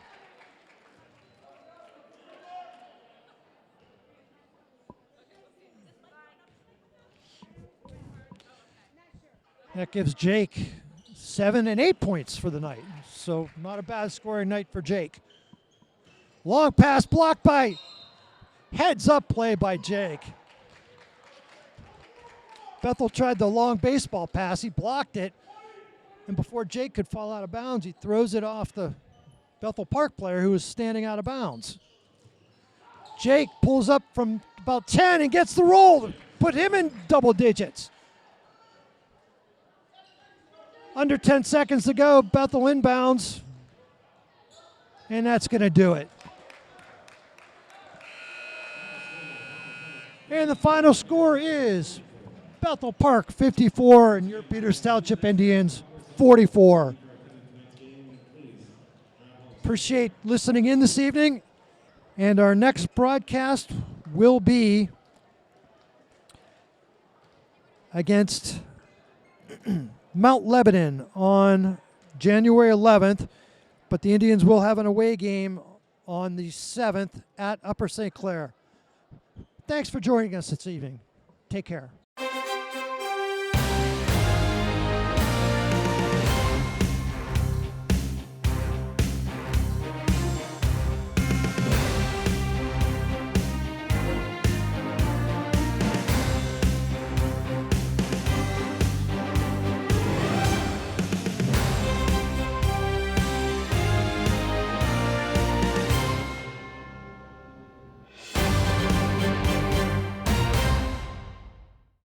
That gives Jake 7 and 8 points for the night. So not a bad scoring night for Jake. Long pass blocked by, heads up play by Jake. Bethel tried the long baseball pass. He blocked it. And before Jake could fall out of bounds, he throws it off the Bethel Park player who was standing out of bounds. Jake pulls up from about 10 and gets the roll. Put him in double digits. Under 10 seconds to go. Bethel inbounds. And that's going to do it. And the final score is Bethel Park 54 and your Peters Township Indians 44. Appreciate listening in this evening. And our next broadcast will be against Mount Lebanon on January 11th. But the Indians will have an away game on the 7th at Upper St. Clair. Thanks for joining us this evening. Take care.